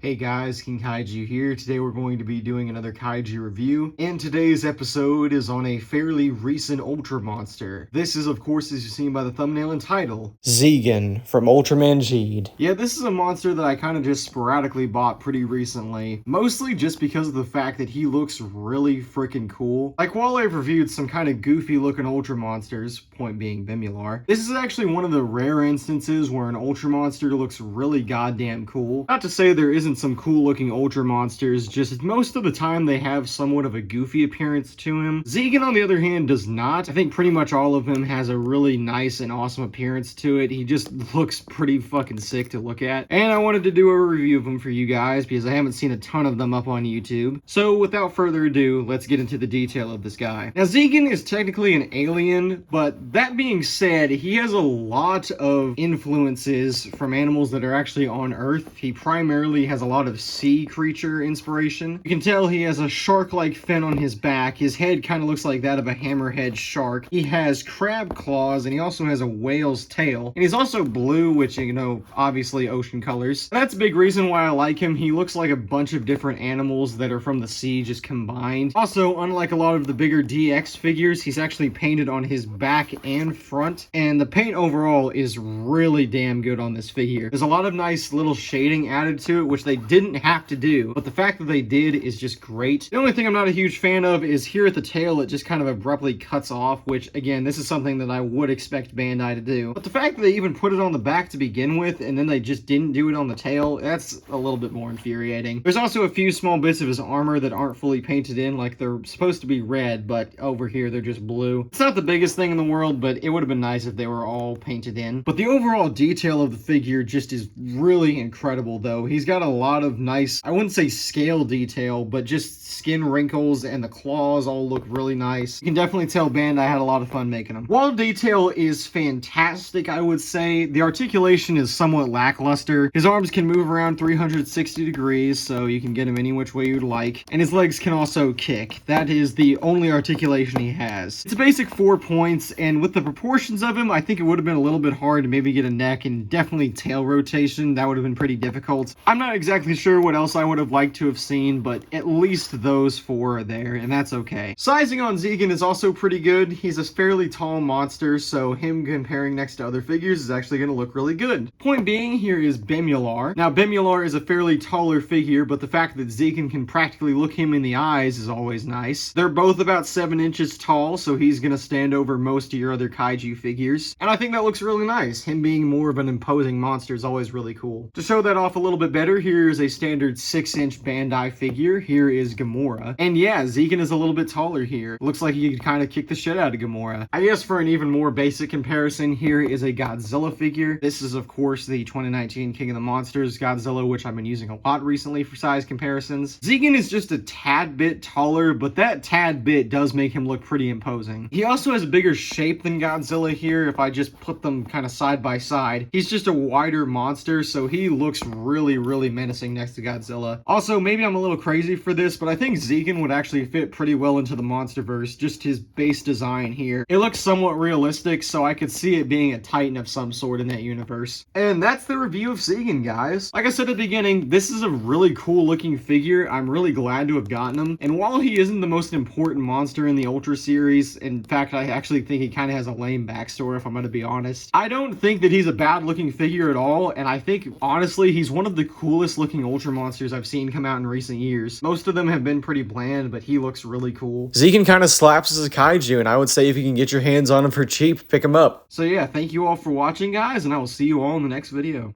Hey guys, King Kaiju here. Today we're going to be doing another Kaiju review, and today's episode is on a fairly recent Ultra monster. This is, of course, as you've seen by the thumbnail and title, Zegun from Ultraman G'd. Yeah, this is a monster that I kind of just sporadically bought pretty recently, mostly just because of the fact that he looks really freaking cool. Like, while I've reviewed some kind of goofy looking Ultra monsters, point being Bemular, this is actually one of the rare instances where an Ultra monster looks really goddamn cool. Not to say there isn't some cool looking Ultra monsters, just most of the time they have somewhat of a goofy appearance to him. Zegun, on the other hand, does not. I think pretty much all of him has a really nice and awesome appearance to it. He just looks pretty fucking sick to look at. And I wanted to do a review of them for you guys because I haven't seen a ton of them up on YouTube. So without further ado, let's get into the detail of this guy. Now, Zegun is technically an alien, but that being said, he has a lot of influences from animals that are actually on Earth. He primarily has a lot of sea creature inspiration. You can tell he has a shark-like fin on his back. His head kind of looks like that of a hammerhead shark. He has crab claws, and he also has a whale's tail. And he's also blue, which, you know, obviously ocean colors. And that's a big reason why I like him. He looks like a bunch of different animals that are from the sea just combined. Also, unlike a lot of the bigger DX figures, he's actually painted on his back and front. And the paint overall is really damn good on this figure. There's a lot of nice little shading added to it, which they didn't have to do, but the fact that they did is just great. The only thing I'm not a huge fan of is here at the tail, it just kind of abruptly cuts off, which again, this is something that I would expect Bandai to do. But the fact that they even put it on the back to begin with, and then they just didn't do it on the tail, that's a little bit more infuriating. There's also a few small bits of his armor that aren't fully painted in, like they're supposed to be red, but over here they're just blue. It's not the biggest thing in the world, but it would have been nice if they were all painted in. But the overall detail of the figure just is really incredible, though. He's got a lot of nice, I wouldn't say scale detail, but just skin wrinkles, and the claws all look really nice. You can definitely tell Bandai had a lot of fun making them. Wall detail is fantastic, I would say. The articulation is somewhat lackluster. His arms can move around 360 degrees, so you can get him any which way you'd like. And his legs can also kick. That is the only articulation he has. It's a basic 4 points, and with the proportions of him, I think it would have been a little bit hard to maybe get a neck and definitely tail rotation. That would have been pretty difficult. I'm not exactly sure what else I would have liked to have seen, but at least those 4 are there, and that's okay. Sizing on Zegun is also pretty good. He's a fairly tall monster, so him comparing next to other figures is actually going to look really good. Point being, here is Bemular. Now, Bemular is a fairly taller figure, but the fact that Zegun can practically look him in the eyes is always nice. They're both about 7 inches tall, so he's going to stand over most of your other Kaiju figures, and I think that looks really nice. Him being more of an imposing monster is always really cool. To show that off a little bit better, here is a standard 6-inch Bandai figure. Here is Gamora. And yeah, Zegun is a little bit taller here. Looks like he could kind of kick the shit out of Gamora. I guess for an even more basic comparison, here is a Godzilla figure. This is, of course, the 2019 King of the Monsters Godzilla, which I've been using a lot recently for size comparisons. Zegun is just a tad bit taller, but that tad bit does make him look pretty imposing. He also has a bigger shape than Godzilla here. If I just put them kind of side by side, he's just a wider monster, so he looks really menacing next to Godzilla. Also, maybe I'm a little crazy for this, but I think Zegun would actually fit pretty well into the Monsterverse, just his base design here. It looks somewhat realistic, so I could see it being a Titan of some sort in that universe. And that's the review of Zegun, guys. Like I said at the beginning, this is a really cool looking figure. I'm really glad to have gotten him. And while he isn't the most important monster in the Ultra series, in fact, I actually think he kind of has a lame backstory, if I'm going to be honest, I don't think that he's a bad looking figure at all, and I think, honestly, he's one of the coolest looking Ultra monsters I've seen come out in recent years. Most of them have been pretty bland, but he looks really cool. Zegun kind of slaps as a kaiju, and I would say if you can get your hands on him for cheap, pick him up. So yeah, thank you all for watching, guys, and I will see you all in the next video.